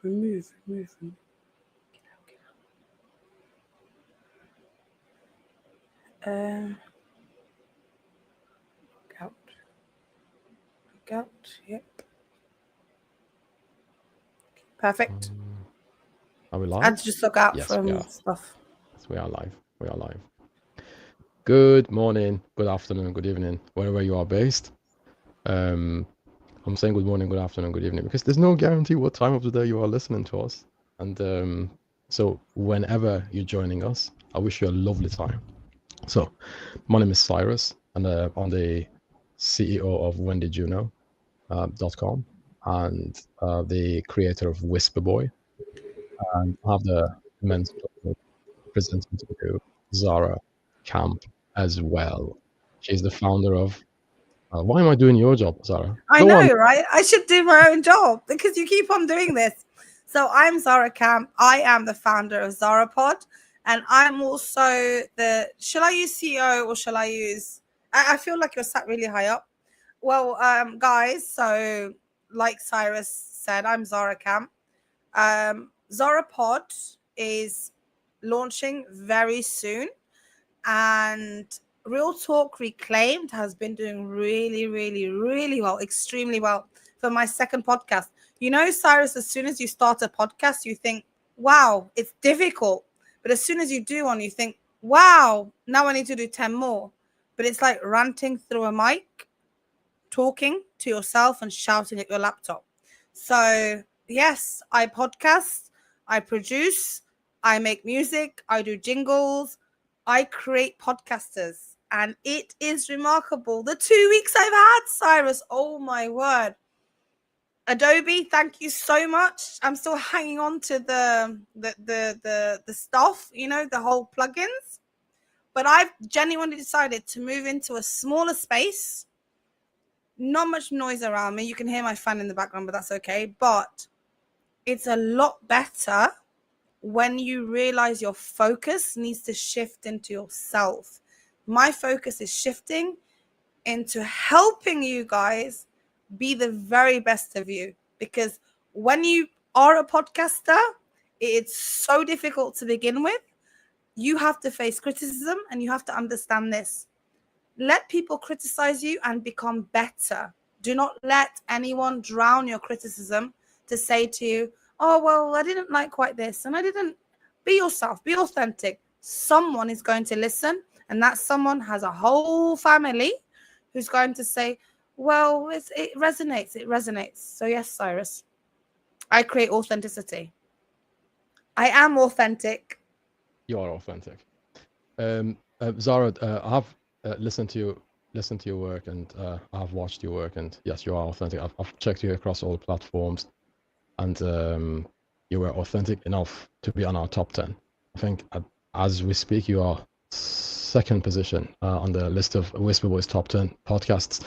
Remove. Out. Yep. Perfect. Are we live? I had to just look out Yes, from we are. stuff. Yes, we are live. Good morning, good afternoon, good evening, wherever you are based. I'm saying good morning, good afternoon, good evening because there's no guarantee what time of the day you are listening to us. And so whenever you're joining us, I wish you a lovely time. So my name is Cyrus, and I'm the CEO of WhenDidYouKnow.com and the creator of Whisper Boy. And I have the immense pleasure of presenting to you Zara Camp as well. She's the founder of. Why am I doing your job, Zara? I Go on. know, right? I should do my own job because you keep on doing this. So I'm Zara Camp. I am the founder of ZaraPod, and I'm also the. Shall I use CEO or shall I use? I feel like you're sat really high up. Well, guys. So, like Cyrus said, I'm Zara Camp. ZaraPod is launching very soon, and Real Talk Reclaimed has been doing really, really, really well, extremely well for my second podcast. You know, Cyrus, as soon as you start a podcast, you think, wow, it's difficult. But as soon as you do one, you think, wow, now I need to do 10 more. But it's like ranting through a mic, talking to yourself and shouting at your laptop. So, yes, I podcast, I produce, I make music, I do jingles, I create podcasters, and it is remarkable. The 2 weeks I've had, Cyrus, oh my word. Adobe, thank you so much. I'm still hanging on to the stuff, you know, the whole plugins. But I've genuinely decided to move into a smaller space. Not much noise around me. You can hear my fan in the background, but that's okay. But it's a lot better when you realize your focus needs to shift into yourself. My focus is shifting into helping you guys be the very best of you. Because when you are a podcaster, it's so difficult to begin with. You have to face criticism and you have to understand this. Let people criticize you and become better. Do not let anyone drown your criticism to say to you, oh, well, I didn't like quite this. And I didn't. Be yourself. Be authentic. Someone is going to listen. And that someone has a whole family who's going to say, well, it resonates. It resonates. So yes, Cyrus, I create authenticity. I am authentic. You are authentic. Zara, I have listened to your work, and I've watched your work, and yes, you are authentic. I've checked you across all platforms, and you were authentic enough to be on our top 10. I think as we speak, you are second position on the list of Whisper Boys top 10 podcasts.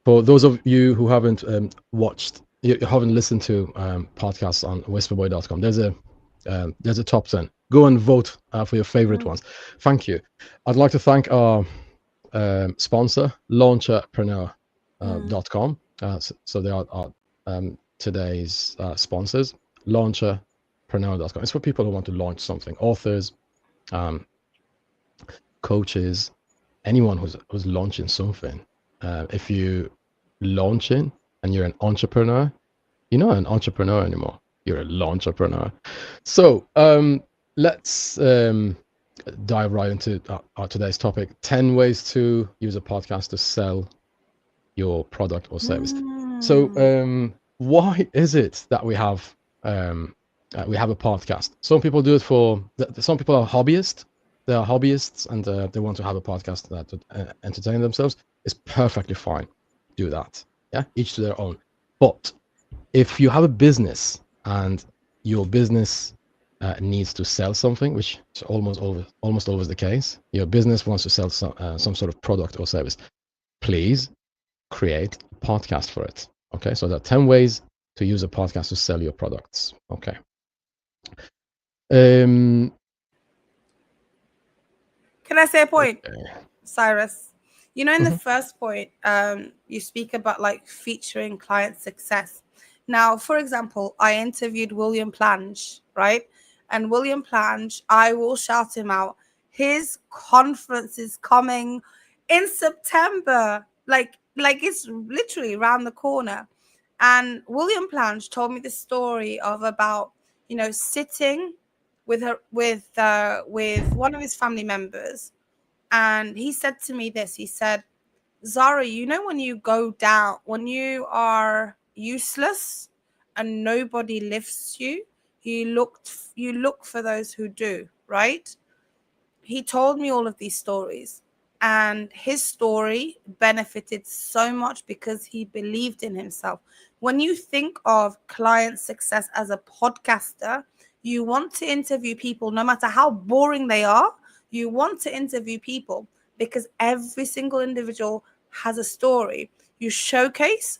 For those of you who haven't watched, you haven't listened to podcasts on whisperboy.com, there's a top 10. Go and vote for your favorite ones. Thank you. I'd like to thank our sponsor, launcherpreneur.com. So they are today's sponsors. Launcherpreneur.com. It's for people who want to launch something. Authors, coaches, anyone who's launching something. If you launching and you're an entrepreneur, you're not an entrepreneur anymore. You're a launcherpreneur. So let's dive right into our today's topic: 10 ways to use a podcast to sell your product or service. So why is it that we have a podcast? Some people do it for. Some people are hobbyists. They are hobbyists, and they want to have a podcast that to entertain themselves. It's perfectly fine. Do that. Yeah, each to their own. But if you have a business and your business needs to sell something, which is almost always the case, your business wants to sell some sort of product or service, please create a podcast for it. Okay, so there are 10 ways to use a podcast to sell your products. Okay. Can I say a point, Cyrus? You know, in the first point, you speak about like featuring client success. Now, for example, I interviewed William Plange, right? And William Plange, I will shout him out. His conference is coming in September. Like it's literally around the corner. And William Plange told me the story of about, sitting with one of his family members. And he said to me this, he said, Zara, when you go down, when you are useless and nobody lifts you, you look for those who do, right? He told me all of these stories, and his story benefited so much because he believed in himself. When you think of client success as a podcaster, you want to interview people no matter how boring they are. You want to interview people because every single individual has a story. You showcase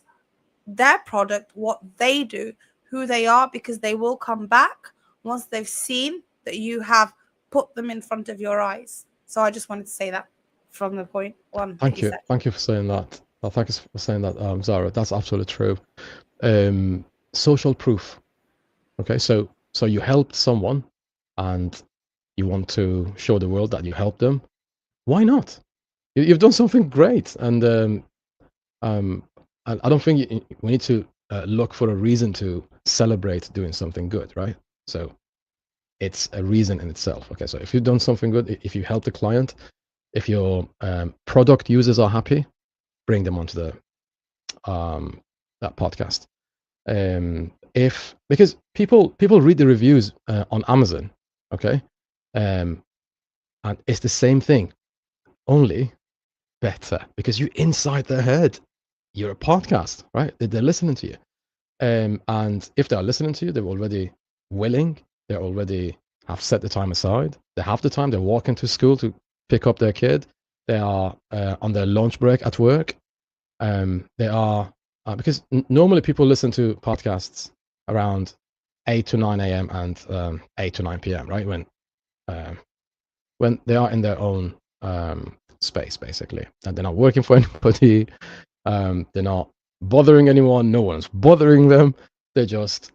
their product, what they do, who they are, because they will come back once they've seen that you have put them in front of your eyes. So I just wanted to say that from the point one that Thank you you. said. Thank you for saying that. Thank you for saying that, Zara. That's absolutely true. Social proof. Okay, so you helped someone, and you want to show the world that you helped them. Why not? You've done something great, and I don't think we need to look for a reason to celebrate doing something good, right? So it's a reason in itself. Okay, so if you've done something good, if you help the client, if your product users are happy, bring them onto the that podcast. If because people read the reviews on Amazon, okay, and it's the same thing, only better because you're inside their head. You're a podcast, right? They're listening to you. And if they are listening to you, they're already willing. They already have set the time aside. They have the time. They're walking to school to pick up their kid. They are on their lunch break at work. They are because normally people listen to podcasts around 8 to 9 a.m. and 8 to 9 p.m. Right when they are in their own space, basically, and they're not working for anybody. They're not bothering anyone. No one's bothering them. They're just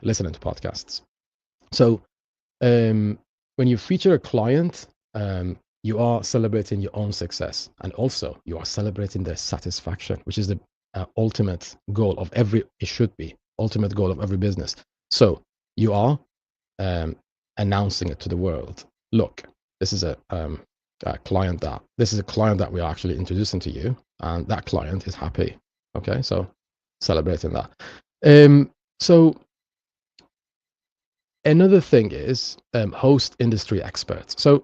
listening to podcasts. So when you feature a client, you are celebrating your own success, and also you are celebrating their satisfaction, which is the ultimate goal of it should be ultimate goal of every business. So you are announcing it to the world. Look, this is a client that we are actually introducing to you, and that client is happy. Okay, so celebrating that. So another thing is host industry experts. So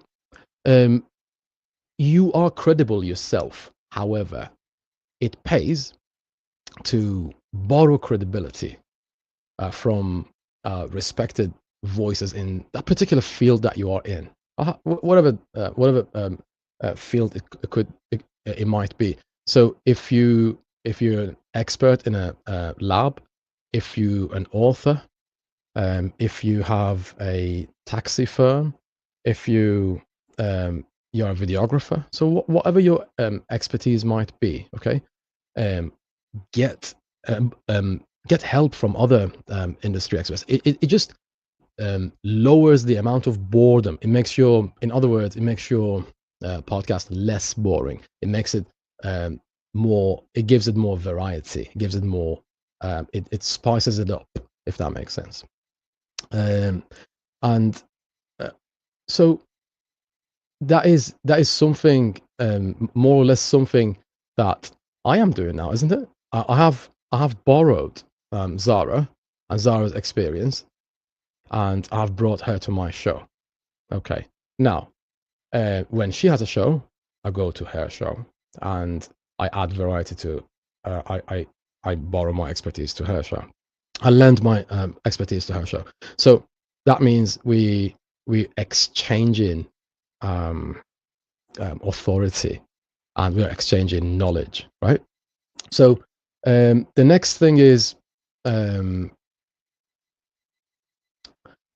you are credible yourself. However, it pays to borrow credibility from respected voices in that particular field that you are in, whatever field it might be. So if you're an expert in a lab, if you're an author, if you have a taxi firm, if you're a videographer, so whatever your expertise might be, okay, get um, um, get help from other industry experts. It just lowers the amount of boredom. In other words, it makes your podcast less boring. It makes it more. It gives it more variety. It gives it more. It spices it up, if that makes sense. And so that is something more or less something that I am doing now, isn't it? I have borrowed Zara and Zara's experience, and I've brought her to my show. Okay, now when she has a show, I go to her show, and I add variety to. I borrow my expertise to her show. I lend my expertise to her show. So that means we exchanging um, authority, and we're exchanging knowledge, right? So the next thing is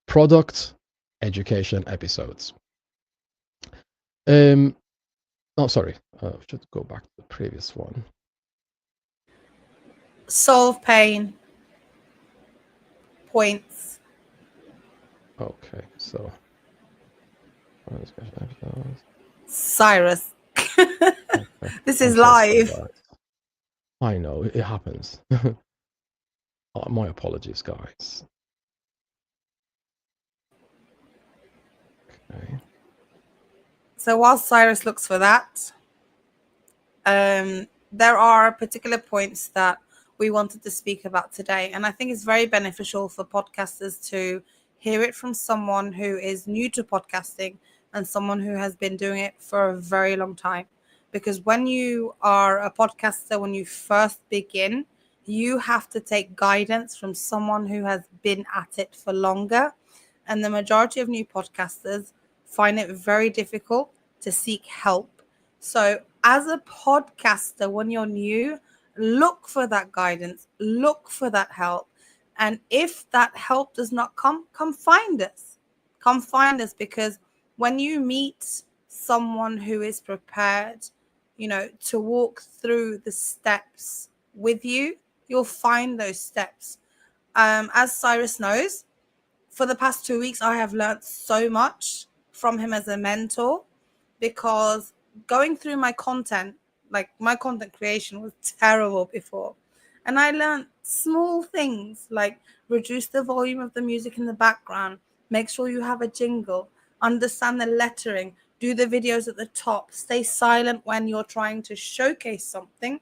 product education episodes. Oh, sorry. Should go back to the previous one. Solve pain. points. Okay, so Cyrus. okay. This I'm is so sorry, live. guys. I know it happens. My apologies, guys. Okay. So while Cyrus looks for that, there are particular points that we wanted to speak about today. And I think it's very beneficial for podcasters to hear it from someone who is new to podcasting and someone who has been doing it for a very long time. Because when you are a podcaster, when you first begin, you have to take guidance from someone who has been at it for longer. And the majority of new podcasters find it very difficult to seek help. So, as a podcaster, when you're new, look for that guidance, look for that help. And if that help does not come find us. Come find us, because when you meet someone who is prepared, to walk through the steps with you, you'll find those steps. As Cyrus knows, for the past 2 weeks, I have learned so much from him as a mentor, because going through my content, like my content creation was terrible before. And I learned small things like reduce the volume of the music in the background, make sure you have a jingle, understand the lettering, do the videos at the top, stay silent when you're trying to showcase something.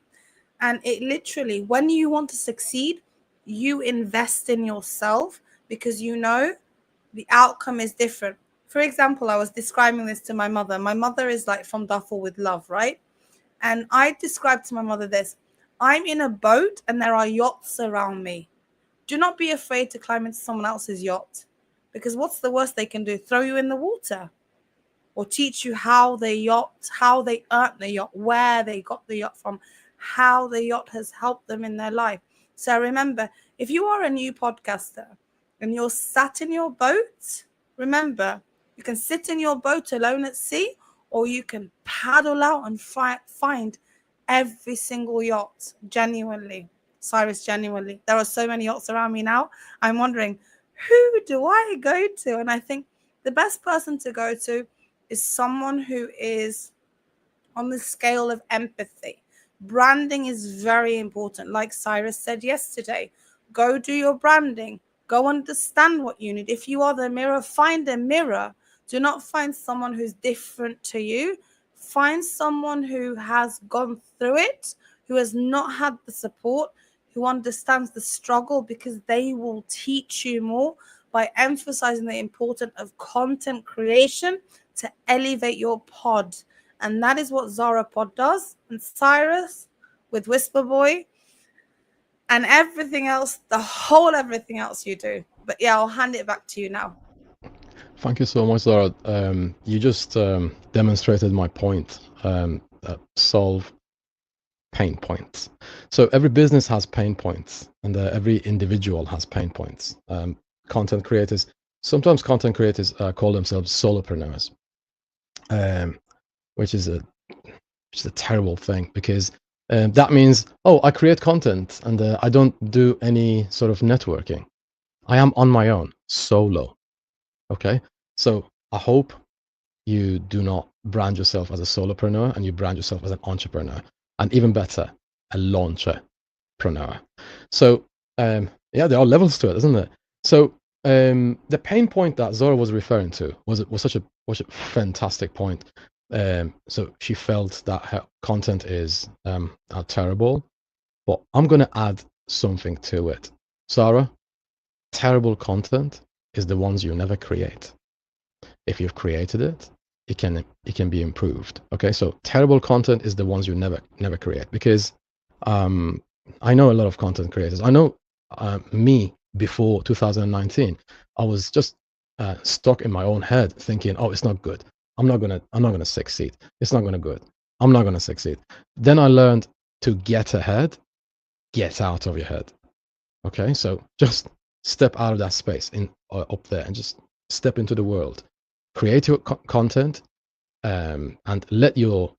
And it literally, when you want to succeed, you invest in yourself, because the outcome is different. For example, I was describing this to my mother. My mother is like from Duffel with Love, right? And I described to my mother this: I'm in a boat and there are yachts around me. Do not be afraid to climb into someone else's yacht, because what's the worst they can do? Throw you in the water, or teach you how they earned the yacht, where they got the yacht from, how the yacht has helped them in their life. So remember, if you are a new podcaster and you're sat in your boat, remember, you can sit in your boat alone at sea, or you can paddle out and find every single yacht. Genuinely, Cyrus, genuinely. There are so many yachts around me now. I'm wondering, who do I go to? And I think the best person to go to is someone who is on the scale of empathy. Branding is very important. Like Cyrus said yesterday, go do your branding. Go understand what you need. If you are the mirror, find a mirror. Do not find someone who's different to you. Find someone who has gone through it, who has not had the support, who understands the struggle, because they will teach you more by emphasizing the importance of content creation to elevate your pod. And that is what Zara Pod does. And Cyrus with Whisper Boy and everything else, everything else you do. But yeah, I'll hand it back to you now. Thank you so much, Zara. You just demonstrated my point. Solve pain points. So every business has pain points, and every individual has pain points. Content creators, sometimes content creators call themselves solopreneurs, which is a terrible thing, because that means, oh, I create content and I don't do any sort of networking. I am on my own, solo. Okay, so I hope you do not brand yourself as a solopreneur, and you brand yourself as an entrepreneur, and even better, a launcherpreneur. So yeah, there are levels to it, isn't there? So the pain point that Zora was referring to was such a fantastic point. So she felt that her content is terrible, but I'm going to add something to it. Zara, terrible content is the ones you never create. If you've created it, it can be improved. Okay, so terrible content is the ones you never create, because I know a lot of content creators. I know me before 2019. I was just stuck in my own head, thinking, "Oh, it's not good. I'm not gonna succeed. It's not gonna good. I'm not gonna succeed." Then I learned to get ahead, get out of your head. Okay, so just step out of that space up there and just step into the world. Create your content, and let your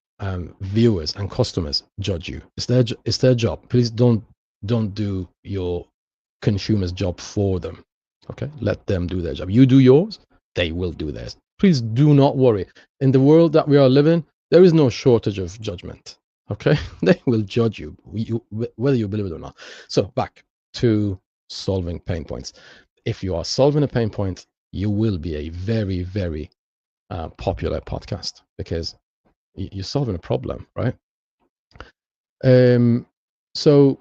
viewers and customers judge you. It's their job. Please don't do your consumer's job for them. Okay, let them do their job. You do yours, they will do theirs. Please do not worry. In the world that we are living, there is no shortage of judgment. Okay, they will judge you, whether you believe it or not. So back to solving pain points. If you are solving a pain point, you will be a very, very popular podcast because you're solving a problem, right? So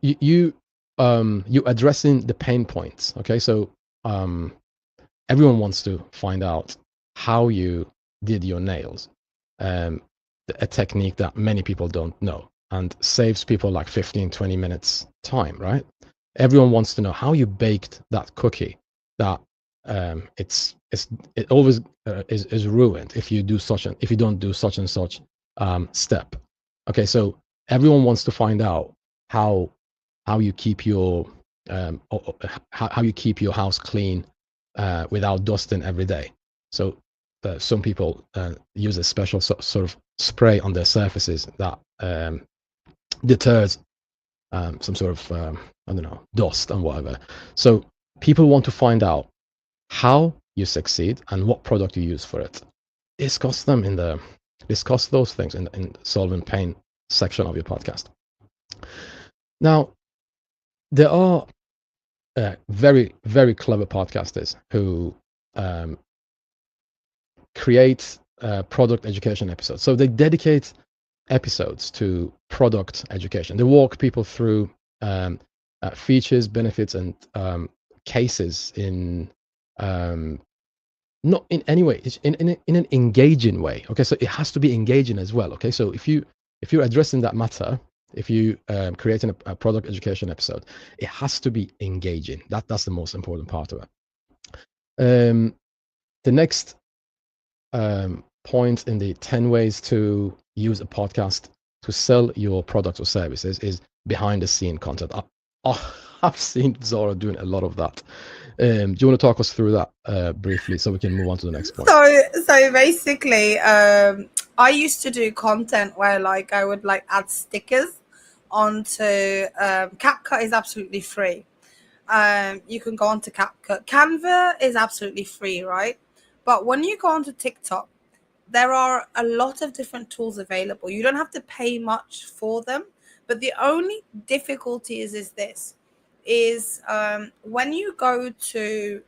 you addressing the pain points. Okay, so everyone wants to find out how you did your nails, a technique that many people don't know and saves people like 15-20 minutes time, right? Everyone wants to know how you baked that cookie that it always is ruined if you don't do such and such step. Okay, so everyone wants to find out how you keep your how you keep your house clean without dusting every day. So some people use a special sort of spray on their surfaces that deters some sort of I don't know, dust and whatever. So people want to find out how you succeed and what product you use for it. Discuss those things in solving pain section of your podcast. Now, there are very, very clever podcasters who create product education episodes. So they dedicate episodes to product education. They walk people through features, benefits, and cases in not in any way, it's in an engaging way. Okay, so it has to be engaging as well. Okay, so if you're addressing that matter, if you creating a product education episode, it has to be engaging. That's the most important part of it. The next point in the 10 ways to use a podcast to sell your products or services is behind the scene content. I've seen Zara doing a lot of that. Do you want to talk us through that briefly so we can move on to the next point? So basically, I used to do content where like I would like add stickers onto CapCut is absolutely free. You can go onto CapCut. Canva is absolutely free, right? But when you go onto TikTok, there are a lot of different tools available. You don't have to pay much for them. But the only difficulty is when you go to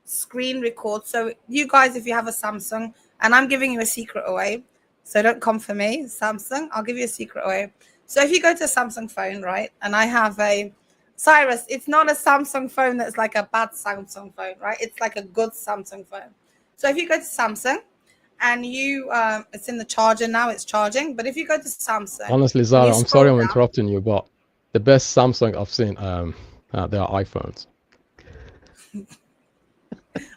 screen record. So you guys, if you have a Samsung, and I'm giving you a secret away, so don't come for me, Samsung, I'll give you a secret away. So if you go to a Samsung phone, right, and I have a Cyrus, it's not a Samsung phone that's like a bad Samsung phone, right? It's like a good Samsung phone. So if you go to Samsung and you it's in the charger now, it's charging, but if you go to Samsung, honestly, Zara, I'm sorry I'm interrupting you, but the best Samsung I've seen they are iPhones.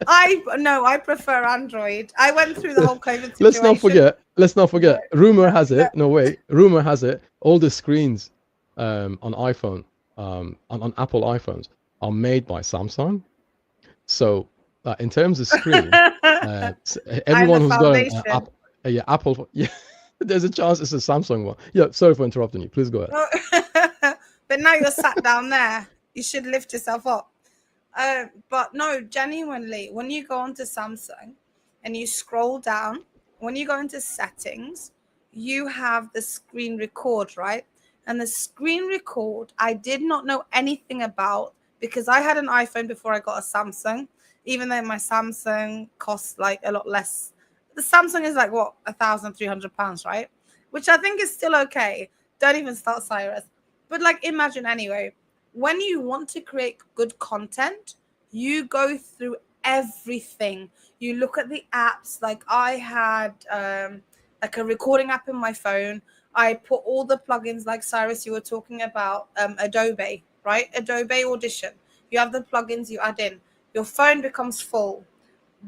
I prefer Android. I went through the whole COVID situation. Let's not forget. Rumor has it. All the screens on iPhone, on Apple iPhones, are made by Samsung. So in terms of screen, everyone who's got an Apple, yeah, there's a chance it's a Samsung one. Yeah, sorry for interrupting you. Please go ahead. But now you're sat down there. You should lift yourself up. But no, genuinely, when you go onto Samsung and you scroll down, when you go into settings, you have the screen record, right? And the screen record, I did not know anything about because I had an iPhone before I got a Samsung, even though my Samsung costs like a lot less. The Samsung is like, what, £1,300, right? Which I think is still okay. Don't even start, Cyrus. But like, imagine anyway, when you want to create good content, you go through everything. You look at the apps. Like I had like a recording app in my phone. I put all the plugins, like Cyrus, you were talking about Adobe, right? Adobe Audition. You have the plugins you add in. Your phone becomes full,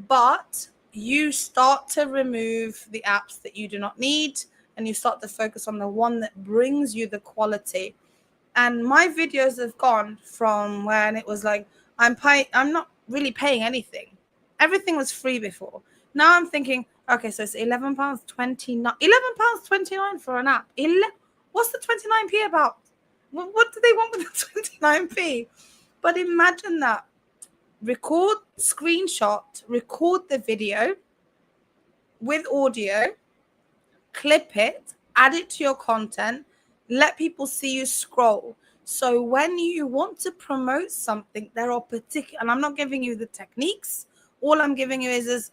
but you start to remove the apps that you do not need, and you start to focus on the one that brings you the quality. And my videos have gone from when it was like I'm not really paying anything. Everything was free before. Now I'm thinking, okay, so it's £11.29. £11.29 for an app. What's the 29p about? What do they want with the 29p? But imagine that record, screenshot, record the video with audio, clip it, add it to your content, let people see you scroll. So when you want to promote something, there are particular, and I'm not giving you the techniques. All I'm giving you is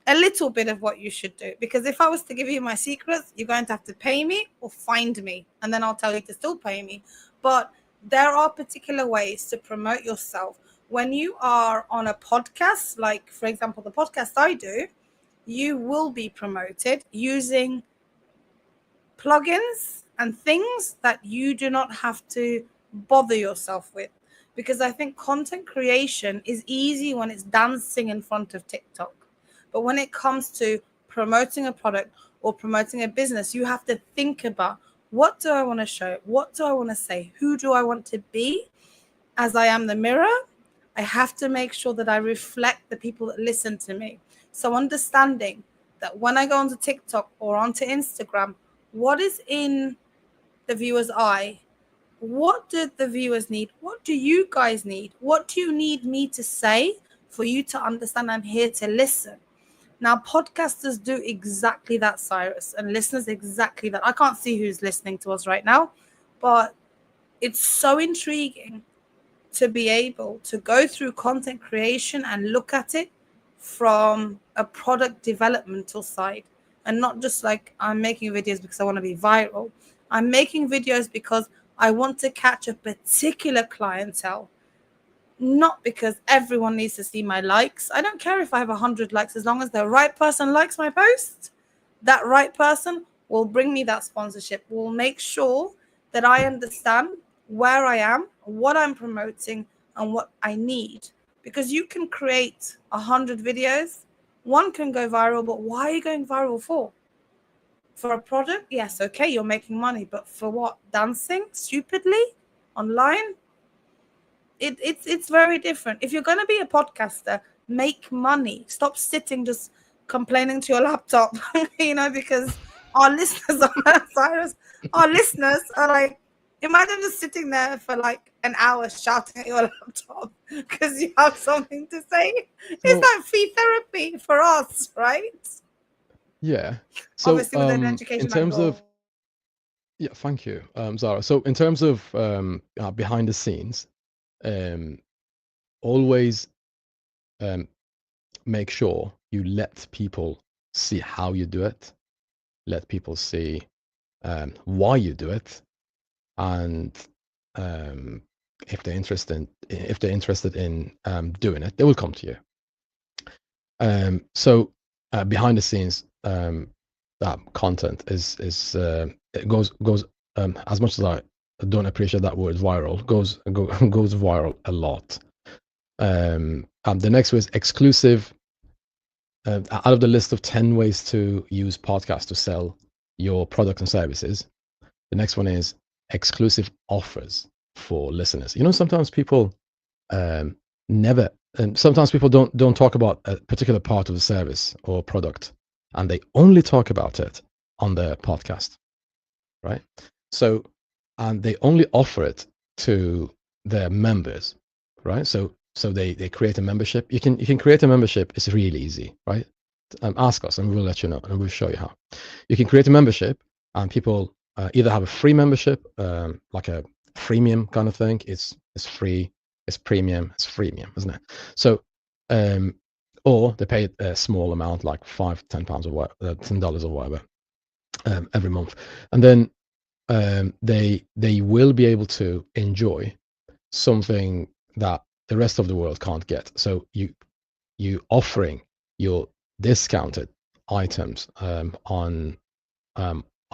a little bit of what you should do. Because if I was to give you my secrets, you're going to have to pay me or find me, and then I'll tell you to still pay me. But there are particular ways to promote yourself. When you are on a podcast, like for example, the podcast I do, you will be promoted using plugins and things that you do not have to bother yourself with. Because I think content creation is easy when it's dancing in front of TikTok. But when it comes to promoting a product or promoting a business, you have to think about, what do I want to show? What do I want to say? Who do I want to be? As I am the mirror, I have to make sure that I reflect the people that listen to me. So understanding that when I go onto TikTok or onto Instagram, what is in the viewer's eye? What do the viewers need? What do you guys need? What do you need me to say for you to understand I'm here to listen? Now, podcasters do exactly that, Cyrus, and listeners exactly that. I can't see who's listening to us right now, but it's so intriguing to be able to go through content creation and look at it from a product developmental side, and not just like, I'm making videos because I want to be viral. I'm making videos because I want to catch a particular clientele, not because everyone needs to see my likes. I don't care if I have 100 likes, as long as the right person likes my post. That right person will bring me that sponsorship, will make sure that I understand where I am, what I'm promoting, and what I need. Because you can create 100 videos, one can go viral, but why are you going viral for? For a product? Yes, okay, you're making money, but for what? Dancing stupidly online? It's very different. If you're going to be a podcaster, make money. Stop sitting just complaining to your laptop, because our listeners are Cyrus, our listeners are like, imagine just sitting there for like an hour shouting at your laptop because you have something to say. It's like free therapy for us, right? Yeah. So Obviously with an education in like terms of, yours. yeah, thank you, Zara. So in terms of behind the scenes, always make sure you let people see how you do it, let people see why you do it, and if they're interested in doing it, they will come to you. So behind the scenes, that content is it goes as much as I don't appreciate that word viral, goes viral a lot. The next was exclusive. Out of the list of 10 ways to use podcasts to sell your products and services, the next one is exclusive offers for listeners. Sometimes people never, and sometimes people don't talk about a particular part of the service or product, and they only talk about it on their podcast, right? So, and they only offer it to their members, right? So they create a membership. You can create a membership. It's really easy, right? Ask us, and we'll let you know, and we'll show you how. You can create a membership, and people either have a free membership, like a freemium kind of thing. It's free, it's premium, it's freemium, isn't it? So, or they pay a small amount, like £5, £10 or what, $10 or whatever, every month, and then they will be able to enjoy something that the rest of the world can't get. So you offering your discounted items on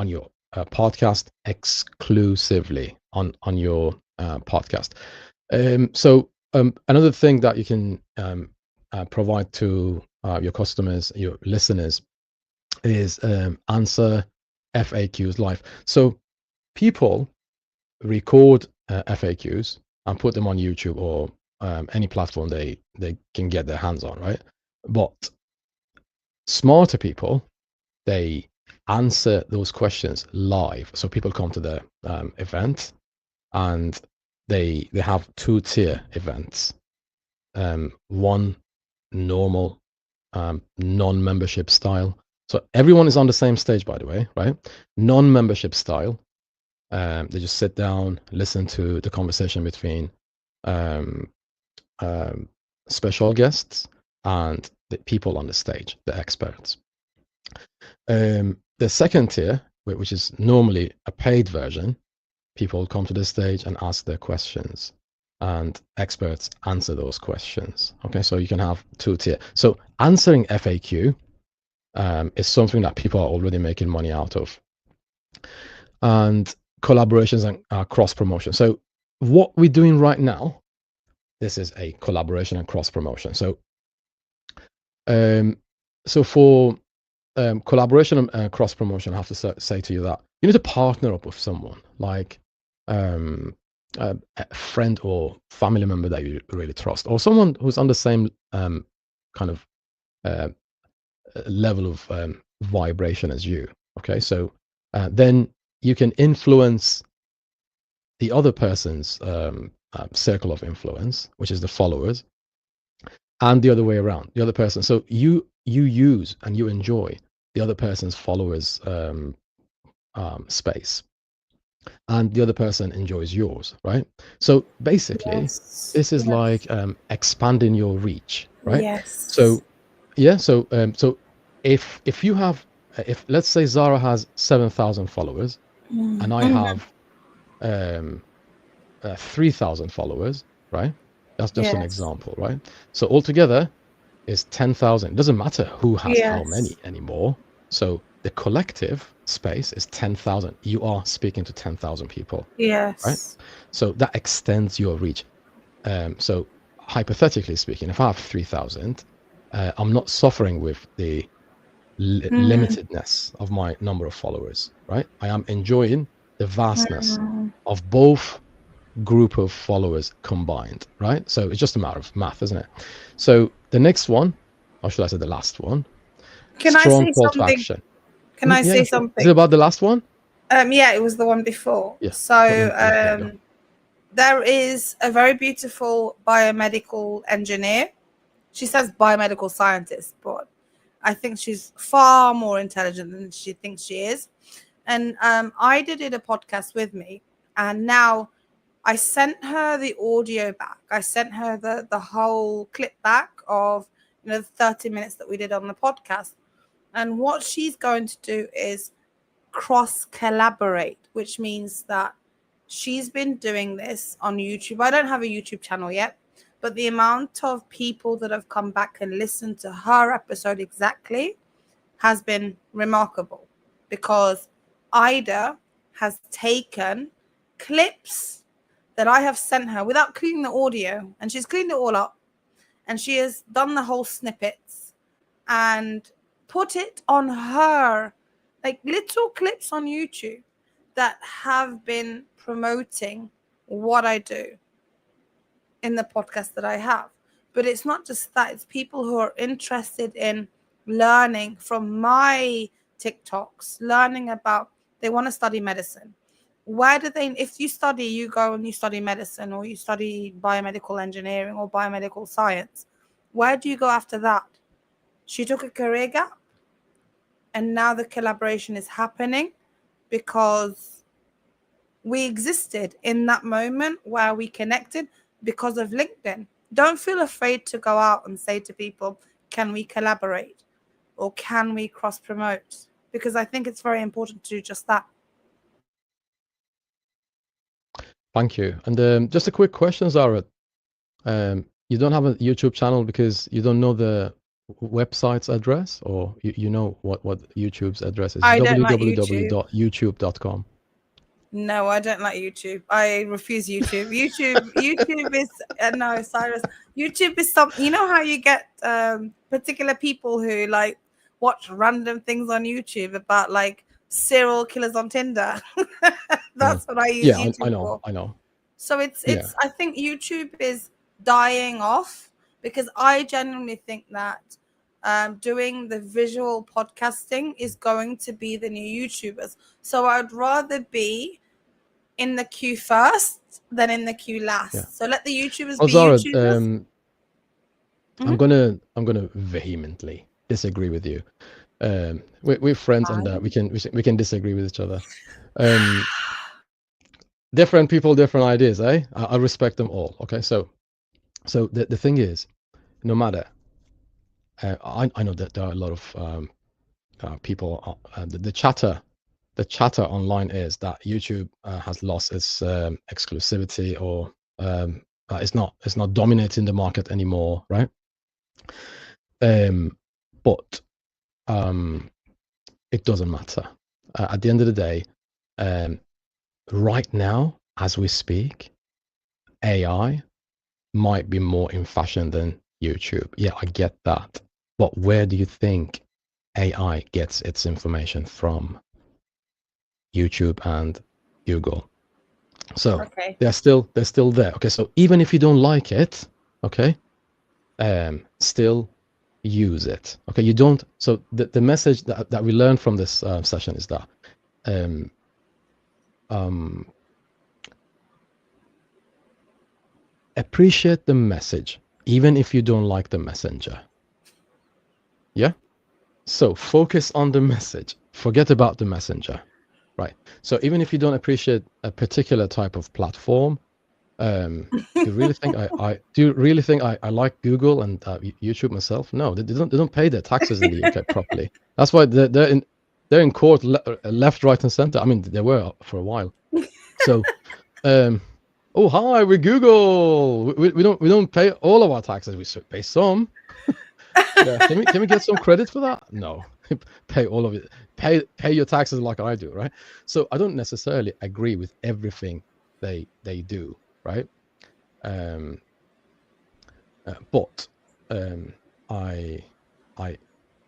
your podcast exclusively on your podcast. So another thing that you can provide to your customers, your listeners, is answer FAQs live. So people record FAQs and put them on YouTube or any platform they can get their hands on, right? But smarter people, they answer those questions live. So people come to the event, and they have two-tier events. one normal non-membership style. So everyone is on the same stage, by the way, right? Non-membership style. They just sit down, listen to the conversation between um, special guests and the people on the stage, the experts. The second tier, which is normally a paid version, people come to the stage and ask their questions, and experts answer those questions. Okay, so you can have two tier. So answering FAQ is something that people are already making money out of, and collaborations and cross promotion. So what we're doing right now, this is a collaboration and cross promotion. So for collaboration and cross promotion, I have to say to you that you need to partner up with someone like a friend or family member that you really trust, or someone who's on the same kind of level of vibration as you. Okay, so then you can influence the other person's circle of influence, which is the followers, and the other way around, the other person. So you use and you enjoy the other person's followers space, and the other person enjoys yours, right? So basically, Yes. this is Yes. like expanding your reach, right? Yes. So yeah, so if you have, if let's say Zara has 7,000 followers and I have 3,000 followers, right? That's just an Yes. example, right? So altogether is 10,000. It doesn't matter who has how many Yes. anymore. So the collective space is 10,000. You are speaking to 10,000 people, right? Yes. So that extends your reach. So hypothetically speaking, if I have 3,000, I'm not suffering with the limitedness of my number of followers, right? I am enjoying the vastness of both group of followers combined, right? So it's just a matter of math, isn't it? So the next one, or should I say the last one? Can I Strong say call to something? action. Can I Yeah, say sure. something? Is it about the last one? Yeah, it was the one before. Yeah. So There you go. there is a very beautiful biomedical engineer. She says biomedical scientist, but I think she's far more intelligent than she thinks she is. And I did a podcast with me, and now I sent her the audio back. I sent her the whole clip back of the 30 minutes that we did on the podcast. And what she's going to do is cross collaborate, which means that she's been doing this on YouTube. I don't have a YouTube channel yet, but the amount of people that have come back and listened to her episode exactly has been remarkable, because Ida has taken clips that I have sent her without cleaning the audio, and she's cleaned it all up, and she has done the whole snippets and put it on her, like little clips on YouTube that have been promoting what I do in the podcast that I have. But it's not just that, it's people who are interested in learning from my TikToks, learning about, they want to study medicine. Where do they, if you study, you go and you study medicine, or you study biomedical engineering or biomedical science, where do you go after that? She took a career gap, and now the collaboration is happening because we existed in that moment where we connected because of LinkedIn. Don't feel afraid to go out and say to people, can we collaborate or can we cross promote? Because I think it's very important to do just that. Thank you. And just a quick question, Zara. You don't have a YouTube channel because you don't know the website's address, or you know what YouTube's address is? I don't like YouTube. www.youtube.com. No, I don't like YouTube. I refuse YouTube. YouTube is no, Cyrus. YouTube is something. You know how you get particular people who like watch random things on YouTube about like serial killers on Tinder. That's what I use Yeah, YouTube for. I know. So it's Yeah. I think YouTube is dying off, because I genuinely think that doing the visual podcasting is going to be the new YouTubers. So I'd rather be in the queue first than in the queue last. Yeah. So let the YouTubers Oh, be Zara, YouTubers. I'm gonna vehemently disagree with you. We're friends, and Fine. we can disagree with each other. Um, Different people, different ideas, eh? I respect them all. Okay, so the thing is, no matter, I know that there are a lot of people. The chatter online is that YouTube has lost its exclusivity, or it's not dominating the market anymore, right? But it doesn't matter. At the end of the day, right now, as we speak, AI might be more in fashion than YouTube. Yeah, I get that. But where do you think AI gets its information from? YouTube and Google. So Okay. they're still there. Okay, so even if you don't like it, okay, still use it. Okay, you don't. So the message that we learned from this session is that um, um, appreciate the message, even if you don't like the messenger. Yeah. So focus on the message. Forget about the messenger. Right. So even if you don't appreciate a particular type of platform, do you really think I like Google and YouTube myself? No, they don't pay their taxes in the UK properly. That's why they're in court left, right, and center. I mean, they were for a while. So, oh hi, we're Google. We don't pay all of our taxes. We pay some. Yeah, can we get some credit for that? No, pay all of it. Pay your taxes like I do, right? So I don't necessarily agree with everything they do, right? Um, but I I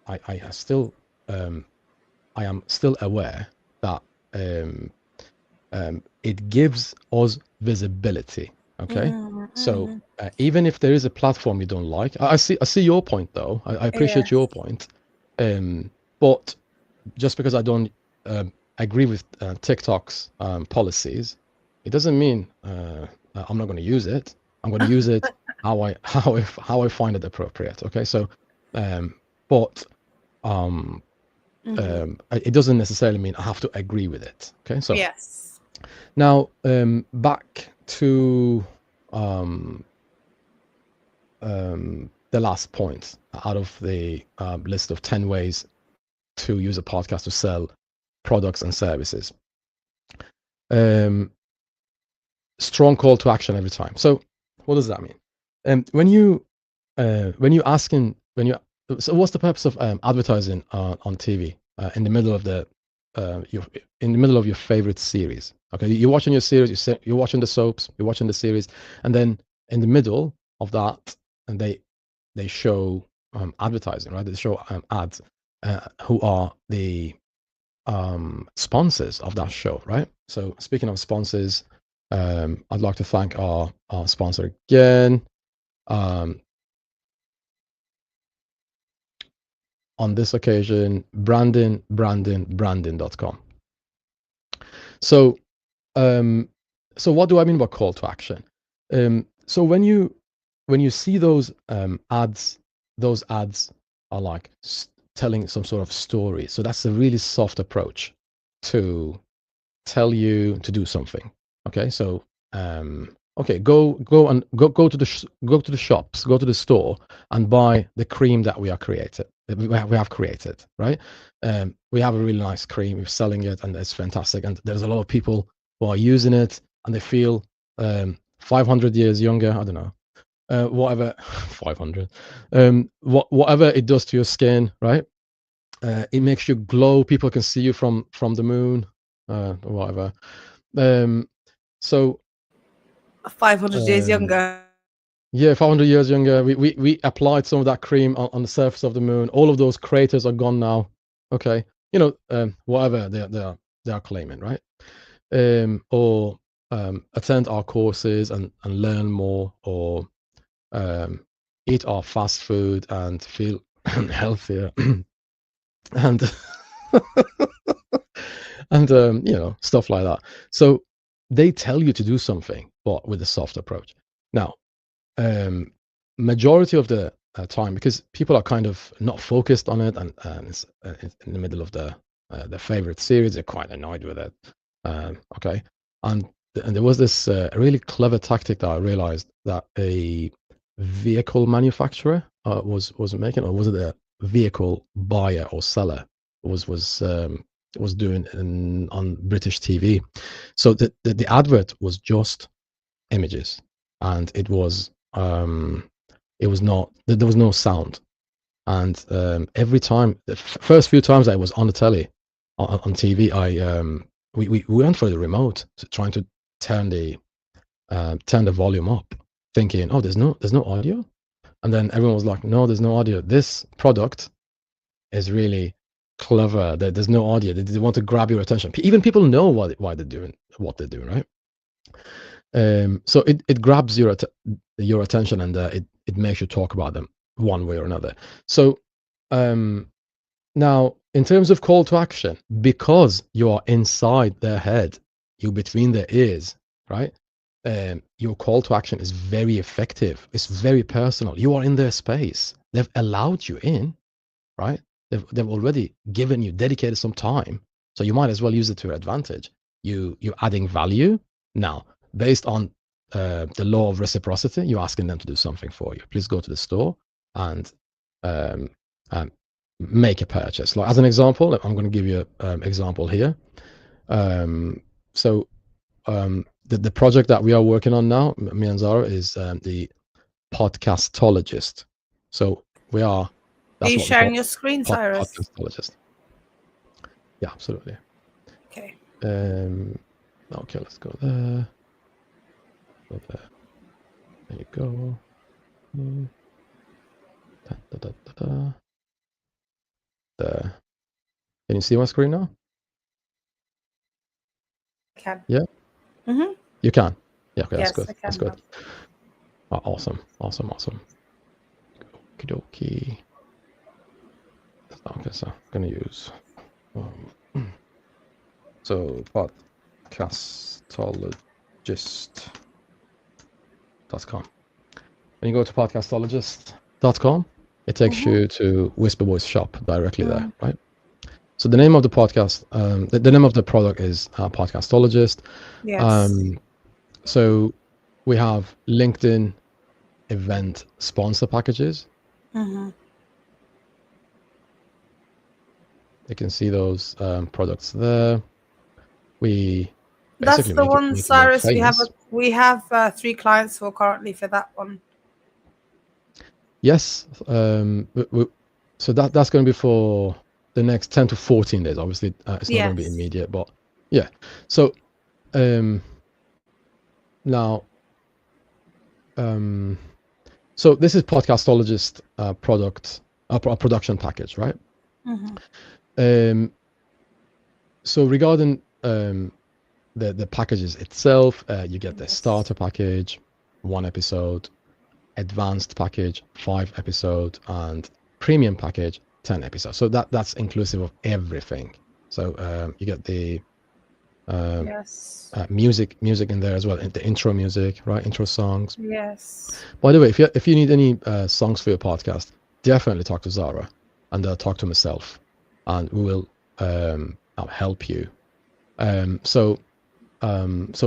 I still I am still aware that it gives us visibility. Okay, so even if there is a platform you don't like, I see your point though. I appreciate Yes. your point, but just because I don't agree with TikTok's policies, it doesn't mean I'm not going to use it. I'm going to use it how I find it appropriate. Okay, so but it doesn't necessarily mean I have to agree with it. Okay, so Yes. now back to the last point out of the list of 10 ways to use a podcast to sell products and services. Strong call to action every time. So what does that mean? So what's the purpose of advertising on TV in the middle of your favorite series? Okay, you're watching your series, you're watching the soaps, you're watching the series, and then in the middle of that, and they show advertising, right? They show ads, who are the sponsors of that show, right? So speaking of sponsors, I'd like to thank our sponsor again. On this occasion, branding.com. So, so what do I mean by call to action? So when you see those ads, those ads are like telling some sort of story. So that's a really soft approach to tell you to do something. Okay, so okay, go to the shops, go to the store, and buy the cream that we have created. Right? We have a really nice cream. We're selling it, and it's fantastic. And there's a lot of people who are using it, and they feel 500 years younger. I don't know, whatever, 500, whatever it does to your skin, right? It makes you glow. People can see you from the moon, whatever. So 500 years um, younger. yeah, 500 years younger. We applied some of that cream on the surface of the moon. All of those craters are gone now. Okay, whatever they are claiming, right? Or attend our courses and learn more, or eat our fast food and feel healthier, and and stuff like that. So they tell you to do something, but with a soft approach. Now, majority of the time, because people are kind of not focused on it, and it's in the middle of their favorite series. They're quite annoyed with it. Okay, and there was this really clever tactic that I realized that a vehicle manufacturer was making, or was it a vehicle buyer or seller was doing on British TV. So the advert was just images, and it was not, there was no sound. And every time, the first few times I was on the telly, on TV, we went for the remote, trying to turn the volume up, thinking, oh, there's no audio. And then everyone was like, no, there's no audio. This product is really clever. There's no audio. They want to grab your attention. Even people know why they're doing what they're doing, right? So it grabs your attention, and it makes you talk about them one way or another. So now, in terms of call to action, because you are inside their head, you between their ears, right? Your call to action is very effective. It's very personal. You are in their space. They've allowed you in, right? They've already given you, dedicated some time, so you might as well use it to your advantage. You're adding value now, based on the law of reciprocity. You're asking them to do something for you. Please go to the store and make a purchase. Like, as an example, I'm going to give you an example here. So the project that we are working on now, me and Zara, is the podcastologist. So we are. Are you That's what we sharing call your screen, Cyrus? podcastologist. Yeah, absolutely. Okay. Okay, let's go there. Go there. There you go. Da, da, da, da, da. There. Can you see my screen now? I can. Yeah. Mm-hmm. You can. Yeah. Okay, Yes, that's good. I can. That's good. Oh, awesome. Okie dokie. Okay, so I'm gonna use so podcastologist.com. When you go to podcastologist.com, it takes you to Whisper Voice shop directly there, right? So the name of the podcast, the name of the product is Podcastologist. Yes. So we have LinkedIn event sponsor packages. You can see those products there. We That's the one, Cyrus. We have 3 clients who are currently for that one. Yes. So that's going to be for the next 10 to 14 days. Obviously, it's not going to be immediate, but yeah. So now, so this is Podcastologist production package, right? So regarding the packages itself, you get the starter package, 1 episode, advanced package, 5 episode, and premium package, 10 episodes. So that's inclusive of everything. So you get the music in there as well, the intro music, right? Intro songs. Yes. By the way, if you need any songs for your podcast, definitely talk to Zara and talk to myself, and we will help you. So